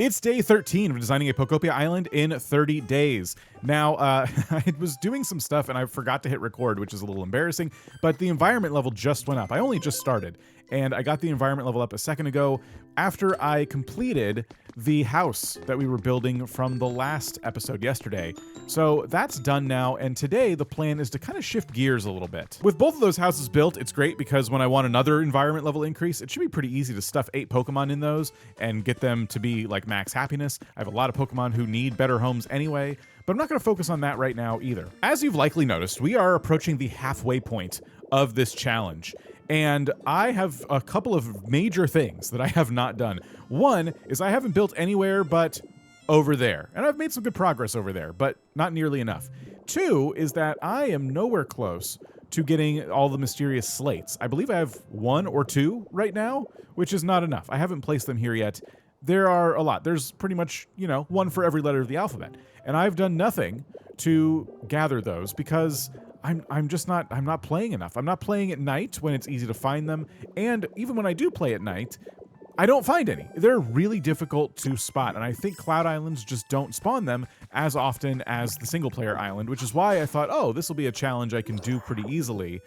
It's day 13 of designing a Pokopia island in 30 days. Now, I was doing some stuff and I forgot to hit record, which is a little embarrassing, but the environment level just went up. I only just started, and I got the environment level up a second ago after I completed the house that we were building from the last episode yesterday. So that's done now, and today the plan is to kind of shift gears a little bit. With both of those houses built, it's great because when I want another environment level increase, it should be pretty easy to stuff 8 Pokemon in those and get them to be like max happiness. I have a lot of Pokemon who need better homes anyway, but I'm not going to focus on that right now either. As you've likely noticed, we are approaching the halfway point of this challenge. And I have a couple of major things that I have not done. One is I haven't built anywhere but over there. And I've made some good progress over there, but not nearly enough. Two is that I am nowhere close to getting all the mysterious slates. I believe I have 1 or 2 right now, which is not enough. I haven't placed them here yet. There are a lot. There's pretty much, 1 for every letter of the alphabet. And I've done nothing to gather those because I'm not playing enough. I'm not playing at night when it's easy to find them, and even when I do play at night, I don't find any. They're really difficult to spot, and I think Cloud Islands just don't spawn them as often as the single-player island, which is why I thought, oh, this will be a challenge I can do pretty easily,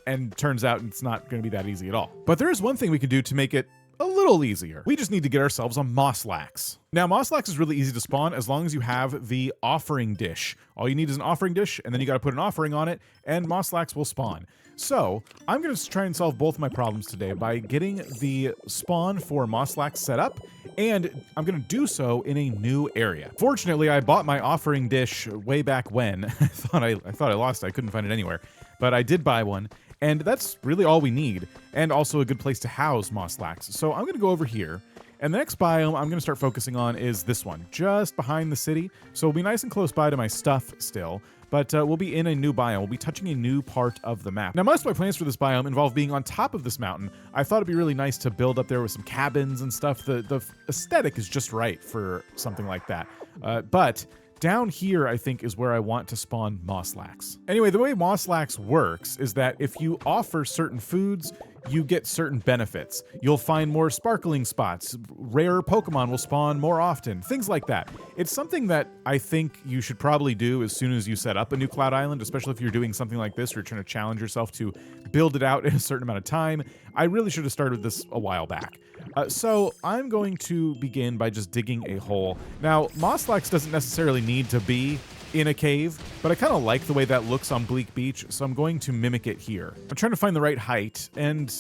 and turns out it's not going to be that easy at all. But there is one thing we can do to make it a little easier. We just need to get ourselves a Mosslax. Now, Mosslax is really easy to spawn as long as you have the offering dish. All you need is an offering dish, and then you got to put an offering on it, and Mosslax will spawn. So, I'm going to try and solve both my problems today by getting the spawn for Mosslax set up, and I'm going to do so in a new area. Fortunately, I bought my offering dish way back when. I thought I lost it. I couldn't find it anywhere. But I did buy one. And that's really all we need, and also a good place to house Mosslax. So I'm going to go over here, and the next biome I'm going to start focusing on is this one, just behind the city. So we'll be nice and close by to my stuff still, but we'll be in a new biome. We'll be touching a new part of the map. Now, most of my plans for this biome involve being on top of this mountain. I thought it'd be really nice to build up there with some cabins and stuff. The aesthetic is just right for something like that. But down here, I think, is where I want to spawn Mosslax. Anyway, the way Mosslax works is that if you offer certain foods, you get certain benefits. You'll find more sparkling spots, rare Pokemon will spawn more often, things like that. It's something that I think you should probably do as soon as you set up a new Cloud Island, especially if you're doing something like this or you're trying to challenge yourself to build it out in a certain amount of time. I really should have started this a while back. So I'm going to begin by just digging a hole. Now, Mosslax doesn't necessarily need to be in a cave, but I kind of like the way that looks on Bleak Beach, so I'm going to mimic it here. I'm trying to find the right height and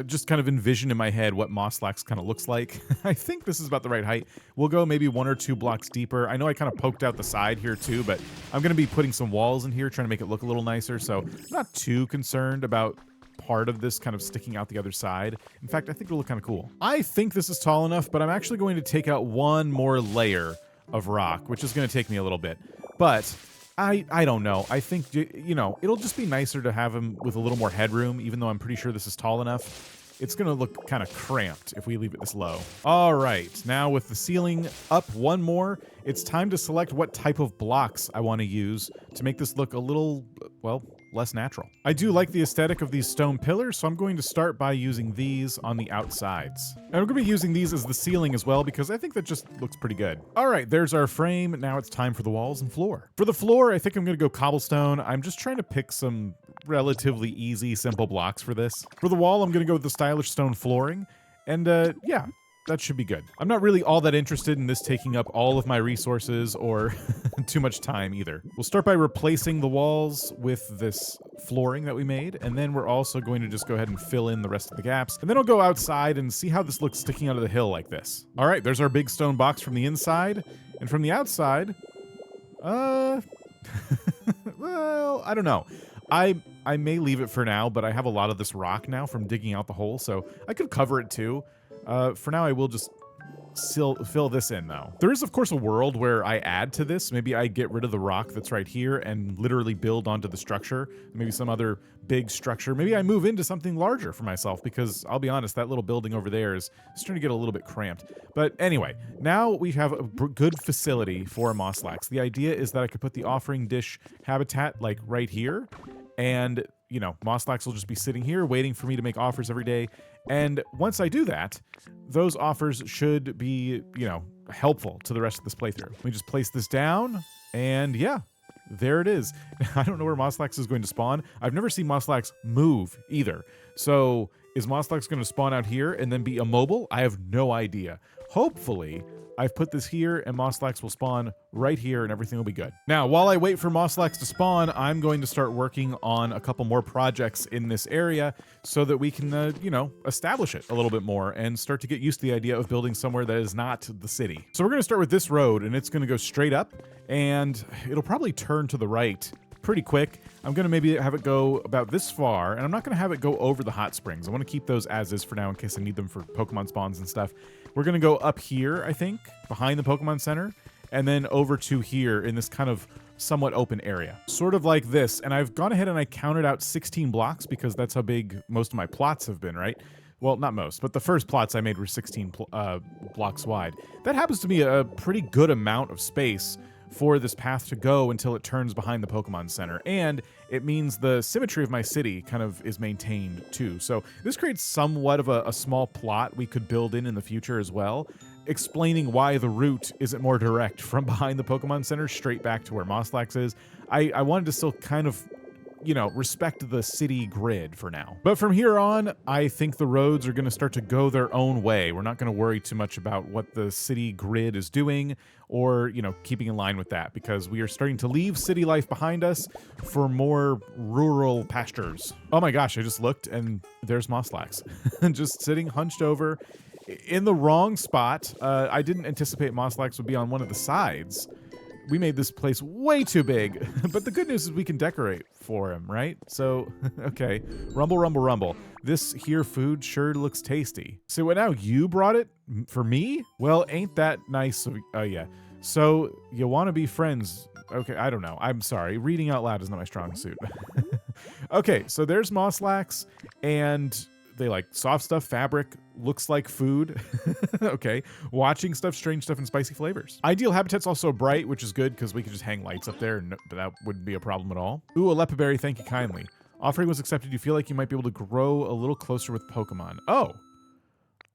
just kind of envision in my head what Mosslax kind of looks like. I think this is about the right height. We'll go maybe 1 or 2 blocks deeper. I know I kind of poked out the side here too, but I'm going to be putting some walls in here, trying to make it look a little nicer, so I'm not too concerned about part of this kind of sticking out the other side. In fact, I think it'll look kind of cool. I think this is tall enough, but I'm actually going to take out 1 more layer of rock, which is going to take me a little bit. But I don't know. I think, it'll just be nicer to have him with a little more headroom, even though I'm pretty sure this is tall enough. It's going to look kind of cramped if we leave it this low. All right, now with the ceiling up 1 more, it's time to select what type of blocks I want to use to make this look a little, well, less natural. I do like the aesthetic of these stone pillars, so I'm going to start by using these on the outsides. And I'm going to be using these as the ceiling as well because I think that just looks pretty good. All right, there's our frame. Now it's time for the walls and floor. For the floor, I think I'm going to go cobblestone. I'm just trying to pick some relatively easy, simple blocks for this. For the wall, I'm going to go with the stylish stone flooring. And yeah, that should be good. I'm not really all that interested in this taking up all of my resources or too much time either. We'll start by replacing the walls with this flooring that we made, and then we're also going to just go ahead and fill in the rest of the gaps. And then I'll go outside and see how this looks sticking out of the hill like this. All right, there's our big stone box from the inside, and from the outside, well, I don't know. I may leave it for now, but I have a lot of this rock now from digging out the hole, so I could cover it too. For now, I will just fill this in, though. There is, of course, a world where I add to this. Maybe I get rid of the rock that's right here and literally build onto the structure. Maybe some other big structure. Maybe I move into something larger for myself because, I'll be honest, that little building over there is starting to get a little bit cramped. But anyway, now we have a good facility for Mosslax. The idea is that I could put the offering dish habitat, like, right here, and Mosslax will just be sitting here waiting for me to make offers every day. And once I do that, those offers should be, helpful to the rest of this playthrough. We just place this down, and yeah, there it is. I don't know where Moslax is going to spawn. I've never seen Moslax move either. So is Moslax going to spawn out here and then be immobile? I have no idea. Hopefully, I've put this here and Moslax will spawn right here and everything will be good. Now, while I wait for Moslax to spawn, I'm going to start working on a couple more projects in this area so that we can, you know, establish it a little bit more and start to get used to the idea of building somewhere that is not the city. So we're going to start with this road, and it's going to go straight up, and it'll probably turn to the right pretty quick. I'm going to maybe have it go about this far, and I'm not going to have it go over the hot springs. I want to keep those as is for now in case I need them for Pokemon spawns and stuff. We're going to go up here, I think, behind the Pokemon Center, and then over to here in this kind of somewhat open area. Sort of like this, and I've gone ahead and I counted out 16 blocks because that's how big most of my plots have been, right? Well, not most, but the first plots I made were 16 blocks wide. That happens to be a pretty good amount of space for this path to go until it turns behind the Pokemon Center. And it means the symmetry of my city kind of is maintained too. So this creates somewhat of a small plot we could build in the future as well, explaining why the route isn't more direct from behind the Pokemon Center straight back to where Moslax is. I wanted to still kind of, you know, respect the city grid for now. But from here on, I think the roads are going to start to go their own way. We're not going to worry too much about what the city grid is doing or, you know, keeping in line with that because we are starting to leave city life behind us for more rural pastures. Oh my gosh, I just looked and there's Moslax just sitting hunched over in the wrong spot. I didn't anticipate Moslax would be on one of the sides. We made this place way too big, but the good news is we can decorate for him, right? So, okay, rumble, rumble, rumble. This here food sure looks tasty. So what now, you brought it for me? Well, ain't that nice? Oh yeah. So you want to be friends? Okay, I don't know. I'm sorry. Reading out loud is not my strong suit. Okay, so there's Moslax, and they like soft stuff, fabric, looks like food. Okay. Watching stuff, strange stuff, and spicy flavors. Ideal habitat's also bright, which is good because we could just hang lights up there and that wouldn't be a problem at all. Ooh, a Lepiberry, thank you kindly. Offering was accepted. You feel like you might be able to grow a little closer with Pokemon. Oh,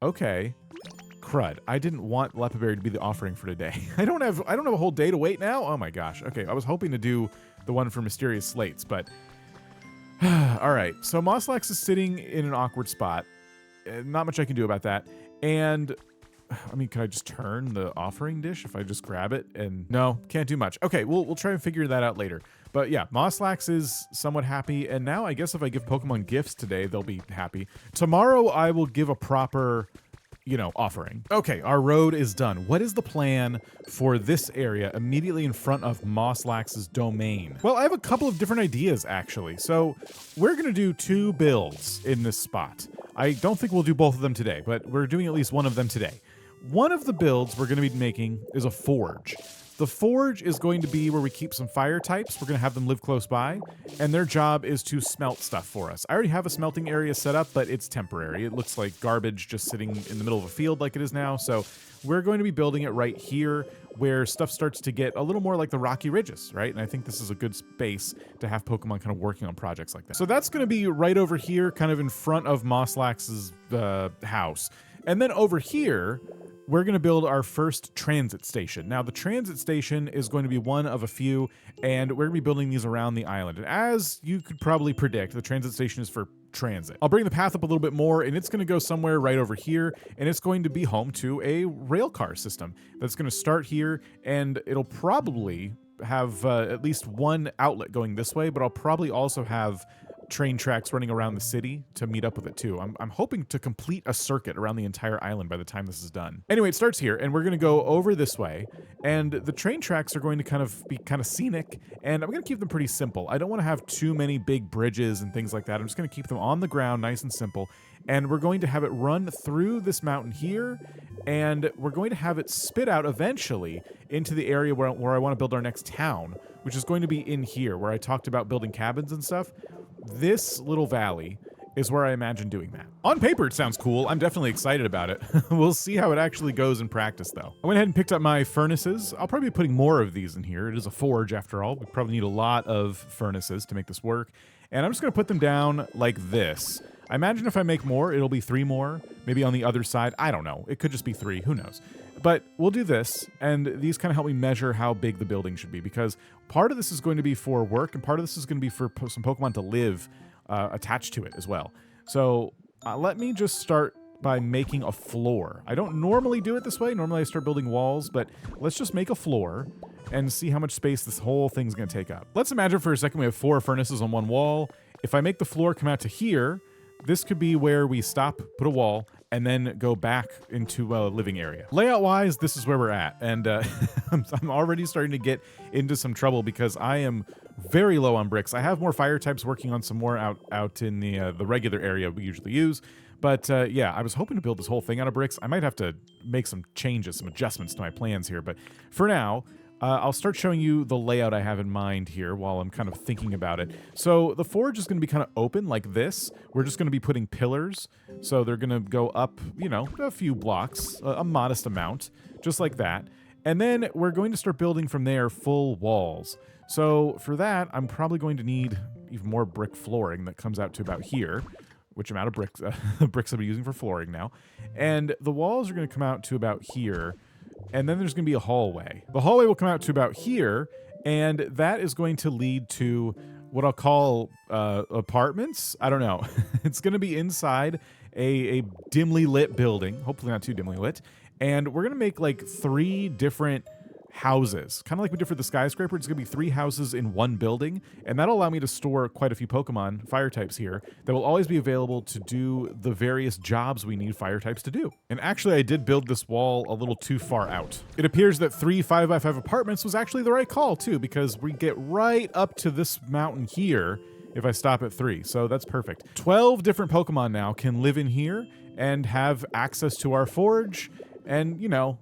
okay. Crud. I didn't want Lepiberry to be the offering for today. I don't have a whole day to wait now. Oh my gosh. Okay. I was hoping to do the one for Mysterious Slates, but all right, so Moslax is sitting in an awkward spot. Not much I can do about that. And, I mean, can I just turn the offering dish if I just grab it? And no, can't do much. Okay, we'll try and figure that out later. But yeah, Moslax is somewhat happy. And now I guess if I give Pokemon gifts today, they'll be happy. Tomorrow I will give a proper, you know, offering. Okay, our road is done. What is the plan for this area immediately in front of Moslax's domain? Well, I have a couple of different ideas, actually. So we're going to do 2 builds in this spot. I don't think we'll do both of them today, but we're doing at least one of them today. One of the builds we're going to be making is a forge. The forge is going to be where we keep some fire types. We're going to have them live close by, and their job is to smelt stuff for us. I already have a smelting area set up, but it's temporary. It looks like garbage just sitting in the middle of a field like it is now, so we're going to be building it right here where stuff starts to get a little more like the Rocky Ridges, right? And I think this is a good space to have Pokemon kind of working on projects like that. So that's going to be right over here, kind of in front of Moslax's house. And then over here, we're going to build our first transit station. Now, the transit station is going to be one of a few, and we're going to be building these around the island. And as you could probably predict, the transit station is for transit. I'll bring the path up a little bit more, and it's going to go somewhere right over here, and it's going to be home to a rail car system that's going to start here, and it'll probably have at least one outlet going this way, but I'll probably also have train tracks running around the city to meet up with it too. I'm hoping to complete a circuit around the entire island by the time this is done. Anyway, it starts here, and we're going to go over this way, and the train tracks are going to be kind of scenic, and I'm going to keep them pretty simple. I don't want to have too many big bridges and things like that. I'm just going to keep them on the ground, nice and simple, and we're going to have it run through this mountain here, and we're going to have it spit out eventually into the area where I want to build our next town, which is going to be in here, where I talked about building cabins and stuff. This little valley is where I imagine doing that. On paper, it sounds cool. I'm definitely excited about it. We'll see how it actually goes in practice, though. I went ahead and picked up my furnaces. I'll probably be putting more of these in here. It is a forge, after all. We probably need a lot of furnaces to make this work. And I'm just going to put them down like this. I imagine if I make more, it'll be 3 more, maybe on the other side. I don't know. It could just be 3. Who knows? But we'll do this, and these kind of help me measure how big the building should be, because part of this is going to be for work, and part of this is going to be for some Pokemon to live attached to it as well. So let me just start by making a floor. I don't normally do it this way. Normally I start building walls, but let's just make a floor and see how much space this whole thing's going to take up. Let's imagine for a second we have 4 furnaces on one wall. If I make the floor come out to here, this could be where we stop, put a wall, and then go back into a living area. Layout-wise, this is where we're at, and I'm already starting to get into some trouble because I am very low on bricks. I have more fire types working on some more out in the regular area we usually use. But yeah, I was hoping to build this whole thing out of bricks. I might have to make some changes, some adjustments to my plans here. But for now, I'll start showing you the layout I have in mind here while I'm kind of thinking about it. So the forge is going to be kind of open like this. We're just going to be putting pillars. So they're going to go up, you know, a few blocks, a modest amount, just like that. And then we're going to start building from there full walls. So for that, I'm probably going to need even more brick flooring that comes out to about here, which amount of bricks, bricks I'll be using for flooring now. And the walls are going to come out to about here, and then there's going to be a hallway. The hallway will come out to about here, and that is going to lead to what I'll call apartments. I don't know. It's going to be inside a dimly lit building, hopefully not too dimly lit, and we're going to make like 3 different houses, kind of like we did for the skyscraper. It's going to be 3 houses in one building, and that'll allow me to store quite a few Pokemon fire types here that will always be available to do the various jobs we need fire types to do. And actually, I did build this wall a little too far out. It appears that 3 5x5 apartments was actually the right call too, because we get right up to this mountain here if I stop at 3, so that's perfect. 12 different Pokemon now can live in here and have access to our forge, and, you know,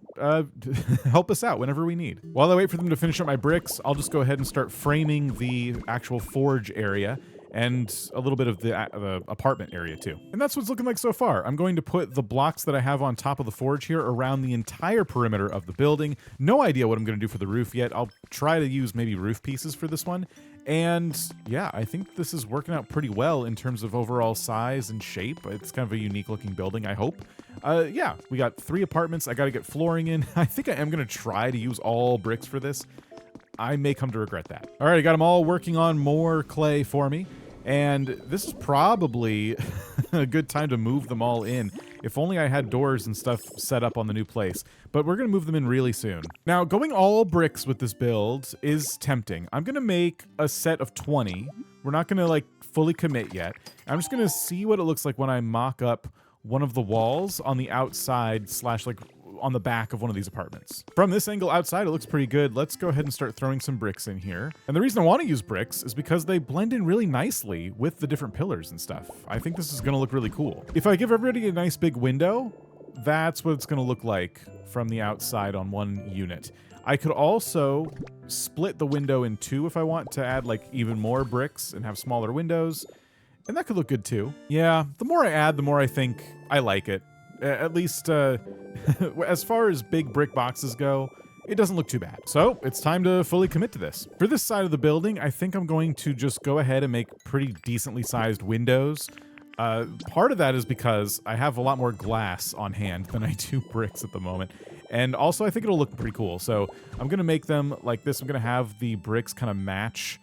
help us out whenever we need. While I wait for them to finish up my bricks, I'll just go ahead and start framing the actual forge area and a little bit of the apartment area too. And that's what's looking like so far. I'm going to put the blocks that I have on top of the forge here around the entire perimeter of the building. No idea what I'm going to do for the roof yet. I'll try to use maybe roof pieces for this one. And yeah, I think this is working out pretty well in terms of overall size and shape. It's kind of a unique looking building, I hope. Yeah, we got 3 apartments. I got to get flooring in. I think I am going to try to use all bricks for this. I may come to regret that. All right, I got them all working on more clay for me. And this is probably a good time to move them all in. If only I had doors and stuff set up on the new place. But we're going to move them in really soon. Now, going all bricks with this build is tempting. I'm going to make a set of 20. We're not going to, like, fully commit yet. I'm just going to see what it looks like when I mock up one of the walls on the outside / like on the back of one of these apartments. From this angle outside, it looks pretty good. Let's go ahead and start throwing some bricks in here. And the reason I want to use bricks is because they blend in really nicely with the different pillars and stuff. I think this is going to look really cool. If I give everybody a nice big window, that's what it's going to look like from the outside on one unit. I could also split the window in 2 if I want to add like even more bricks and have smaller windows. And that could look good too. Yeah, the more I add, the more I think I like it. At least as far as big brick boxes go, it doesn't look too bad. So it's time to fully commit to this. For this side of the building, I think I'm going to just go ahead and make pretty decently sized windows. Part of that is because I have a lot more glass on hand than I do bricks at the moment. And also I think it'll look pretty cool. So I'm going to make them like this. I'm going to have the bricks kind of match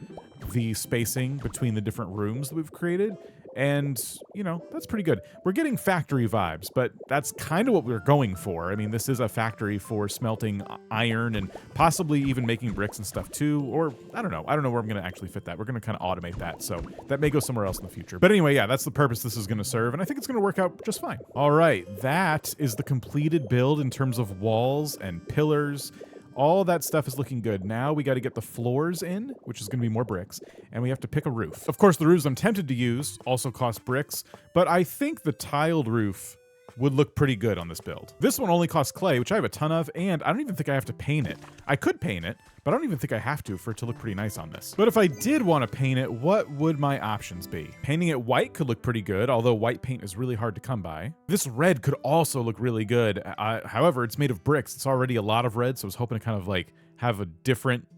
the spacing between the different rooms that we've created. And, you know, that's pretty good. We're getting factory vibes, but that's kind of what we're going for. I mean, this is a factory for smelting iron and possibly even making bricks and stuff too. Or, I don't know. I don't know where I'm going to actually fit that. We're going to kind of automate that. So that may go somewhere else in the future. But anyway, yeah, that's the purpose this is going to serve. And I think it's going to work out just fine. All right. That is the completed build in terms of walls and pillars. All that stuff is looking good. Now we got to get the floors in, which is going to be more bricks, and we have to pick a roof. Of course, the roofs I'm tempted to use also cost bricks, but I think the tiled roof would look pretty good on this build. This one only costs clay, which I have a ton of, and I don't even think I have to paint it. I could paint it, but I don't even think I have to for it to look pretty nice on this. But if I did want to paint it, what would my options be? Painting it white could look pretty good, although white paint is really hard to come by. This red could also look really good. However, it's made of bricks. It's already a lot of red, so I was hoping to kind of like have a different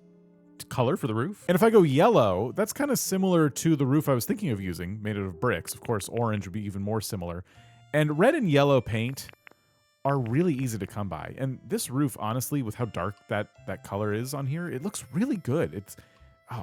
color for the roof. And if I go yellow, that's kind of similar to the roof I was thinking of using, made out of bricks. Of course, orange would be even more similar. And red and yellow paint are really easy to come by. And this roof, honestly, with how dark that color is on here, it looks really good.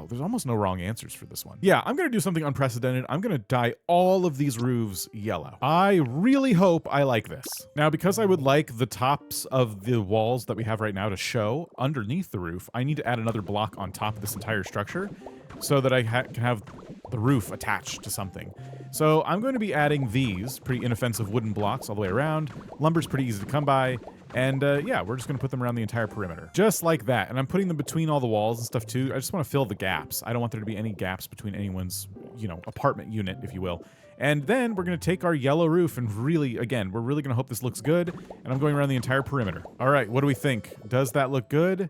There's almost no wrong answers for this one. Yeah, I'm gonna do something unprecedented. I'm gonna dye all of these roofs yellow. I really hope I like this. Now, because I would like the tops of the walls that we have right now to show underneath the roof, I need to add another block on top of this entire structure so that I can have the roof attached to something. So I'm going to be adding these pretty inoffensive wooden blocks all the way around. Lumber's pretty easy to come by. And yeah, we're just gonna put them around the entire perimeter. Just like that. And I'm putting them between all the walls and stuff too. I just wanna fill the gaps. I don't want there to be any gaps between anyone's, apartment unit, if you will. And then we're gonna take our yellow roof and really, again, we're really gonna hope this looks good. And I'm going around the entire perimeter. All right, what do we think? Does that look good?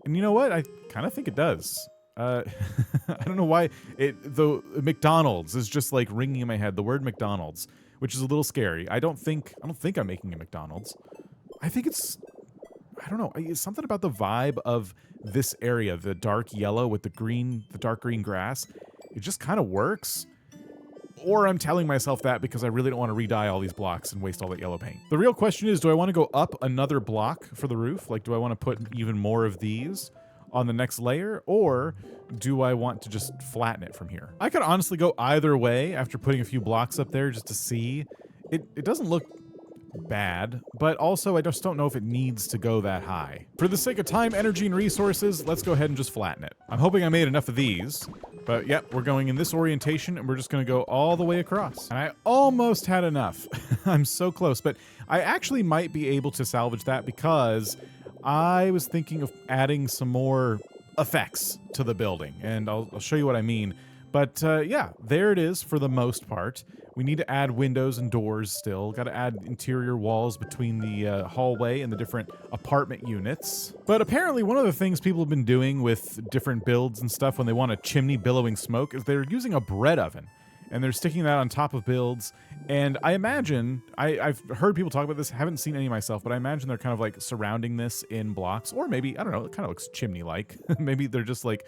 And you know what? I kind of think it does. I don't know why the McDonald's is just like ringing in my head. The word McDonald's, which is a little scary. I don't think I'm making a McDonald's. I think I don't know, it's something about the vibe of this area, the dark yellow with the dark green grass. It just kind of works. Or I'm telling myself that because I really don't want to re-dye all these blocks and waste all that yellow paint. The real question is, do I want to go up another block for the roof? Like, do I want to put even more of these on the next layer? Or do I want to just flatten it from here? I could honestly go either way after putting a few blocks up there just to see. It doesn't look bad, but also I just don't know if it needs to go that high. For the sake of time, energy, and resources, let's go ahead and just flatten it. I'm hoping I made enough of these, but yep, we're going in this orientation and we're just gonna go all the way across. And I almost had enough. I'm so close, but I actually might be able to salvage that because I was thinking of adding some more effects to the building, and I'll show you what I mean. But yeah, there it is for the most part. We need to add windows and doors still. Got to add interior walls between the hallway and the different apartment units. But apparently one of the things people have been doing with different builds and stuff when they want a chimney billowing smoke is they're using a bread oven. And they're sticking that on top of builds. And I imagine, I've heard people talk about this, haven't seen any myself, but I imagine they're kind of like surrounding this in blocks. Or maybe, I don't know, it kind of looks chimney-like. Maybe they're just like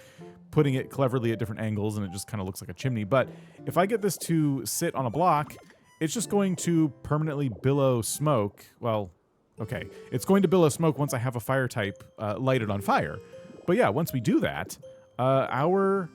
putting it cleverly at different angles and it just kind of looks like a chimney. But if I get this to sit on a block, it's just going to permanently billow smoke. Well, okay, it's going to billow smoke once I have a fire type lighted on fire. But yeah, once we do that, our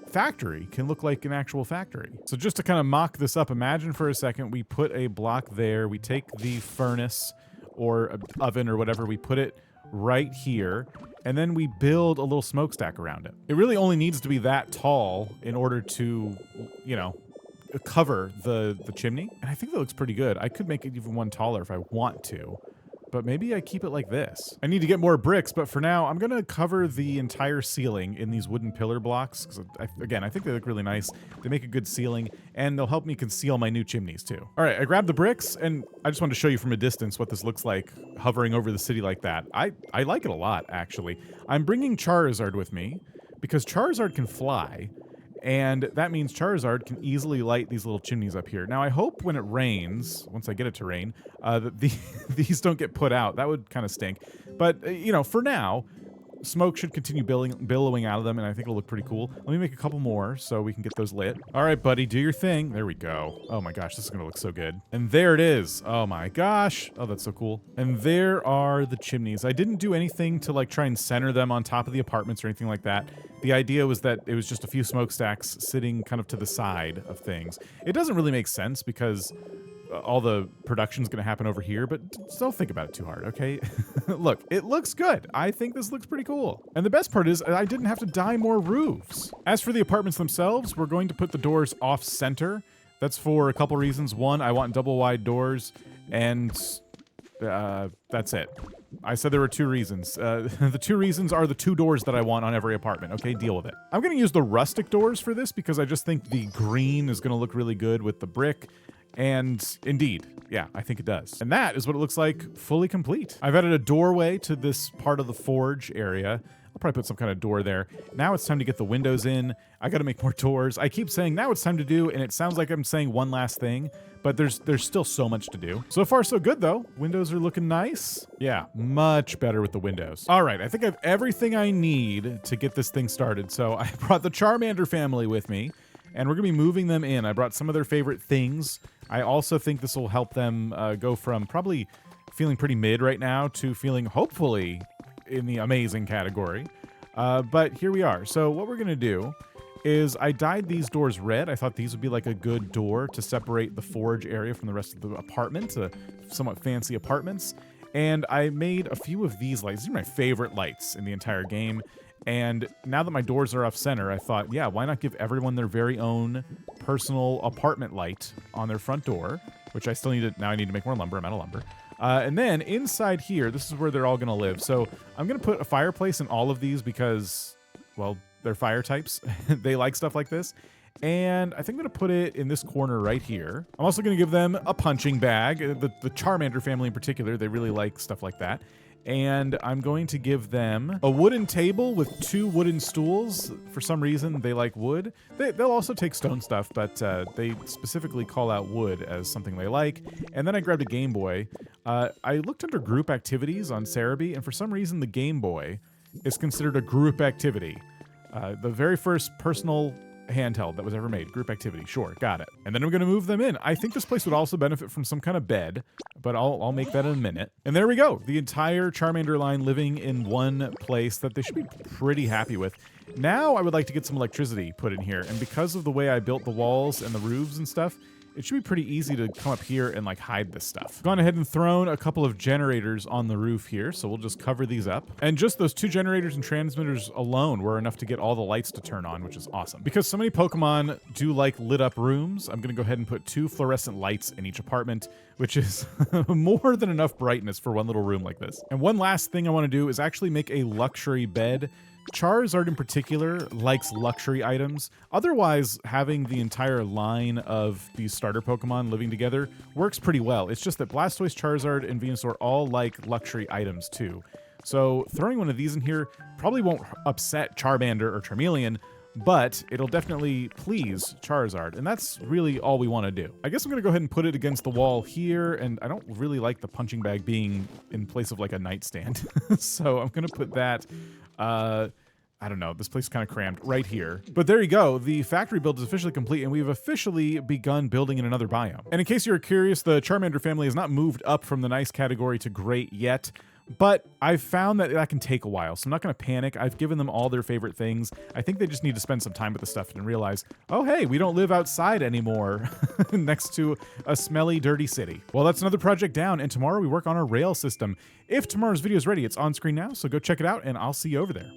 factory can look like an actual factory. So just to kind of mock this up, imagine for a second we put a block there, we take the furnace or oven or whatever, we put it right here, and then we build a little smokestack around it. It really only needs to be that tall in order to, cover the chimney. And I think that looks pretty good. I could make it even one taller if I want to, but maybe I keep it like this. I need to get more bricks, but for now, I'm gonna cover the entire ceiling in these wooden pillar blocks. Because again, I think they look really nice. They make a good ceiling, and they'll help me conceal my new chimneys too. All right, I grabbed the bricks, and I just wanted to show you from a distance what this looks like hovering over the city like that. I like it a lot, actually. I'm bringing Charizard with me, because Charizard can fly, and that means Charizard can easily light these little chimneys up here. Now, I hope when it rains, once I get it to rain, that these don't get put out. That would kind of stink. But, for now, smoke should continue billowing out of them, and I think it'll look pretty cool. Let me make a couple more so we can get those lit. All right, buddy, do your thing. There we go. Oh my gosh, this is gonna look so good. And there it is. Oh my gosh. Oh, that's so cool. And there are the chimneys. I didn't do anything to like try and center them on top of the apartments or anything like that. The idea was that it was just a few smokestacks sitting kind of to the side of things. It doesn't really make sense because all the production's gonna happen over here, but don't think about it too hard, okay? Look, it looks good. I think this looks pretty cool. And the best part is I didn't have to dye more roofs. As for the apartments themselves, we're going to put the doors off center. That's for a couple reasons. One, I want double wide doors, and that's it. I said there were two reasons. The two reasons are the two doors that I want on every apartment. Okay, deal with it. I'm gonna use the rustic doors for this because I just think the green is gonna look really good with the brick. And indeed, yeah, I think it does. And that is what it looks like fully complete. I've added a doorway to this part of the forge area. I'll probably put some kind of door there. Now it's time to get the windows in. I got to make more doors. I keep saying now it's time to do, and it sounds like I'm saying one last thing, but there's still so much to do. So far, so good, though. Windows are looking nice. Yeah, much better with the windows. All right, I think I have everything I need to get this thing started. So I brought the Charmander family with me, and we're going to be moving them in. I brought some of their favorite things. I also think this will help them go from probably feeling pretty mid right now to feeling hopefully in the amazing category. But here we are. So what we're going to do is I dyed these doors red. I thought these would be like a good door to separate the forge area from the rest of the apartment, somewhat fancy apartments. And I made a few of these lights. These are my favorite lights in the entire game. And now that my doors are off center, I thought, yeah, why not give everyone their very own personal apartment light on their front door, which I still need to, now I need to make more lumber. I'm out of lumber. And then inside here, this is where they're all going to live. So I'm going to put a fireplace in all of these because, well, they're fire types. They like stuff like this. And I think I'm going to put it in this corner right here. I'm also going to give them a punching bag. The Charmander family in particular, they really like stuff like that. And I'm going to give them a wooden table with 2 wooden stools. For some reason, they like wood. They'll also take stone stuff, but they specifically call out wood as something they like. And then I grabbed a Game Boy. I looked under group activities on Cerebi, and for some reason, the Game Boy is considered a group activity. The very first personal handheld that was ever made. Group activity. Sure, got it. And then I'm going to move them in. I think this place would also benefit from some kind of bed, but I'll make that in a minute. And there we go. The entire Charmander line living in one place that they should be pretty happy with. Now I would like to get some electricity put in here. And because of the way I built the walls and the roofs and stuff, it should be pretty easy to come up here and like hide this stuff. Gone ahead and thrown a couple of generators on the roof here, so we'll just cover these up. And just those 2 generators and transmitters alone were enough to get all the lights to turn on, which is awesome. Because so many Pokemon do like lit up rooms, I'm gonna go ahead and put 2 fluorescent lights in each apartment, which is more than enough brightness for one little room like this. And one last thing I wanna do is actually make a luxury bed. Charizard in particular likes luxury items. Otherwise, having the entire line of these starter Pokemon living together works pretty well. It's just that Blastoise, Charizard, and Venusaur all like luxury items too. So throwing one of these in here probably won't upset Charmander or Charmeleon, but it'll definitely please Charizard, and that's really all we want to do. I guess I'm going to go ahead and put it against the wall here, and I don't really like the punching bag being in place of like a nightstand. So I'm going to put that I don't know, this place is kind of crammed right here. But there you go, the factory build is officially complete and we've officially begun building in another biome. And in case you're curious, the Charmander family has not moved up from the nice category to great yet, but I've found that can take a while, so I'm not gonna panic. I've given them all their favorite things. I think they just need to spend some time with the stuff and realize, oh hey, we don't live outside anymore next to a smelly, dirty city. Well, that's another project down, and tomorrow we work on our rail system. If tomorrow's video is ready, it's on screen now, so go check it out and I'll see you over there.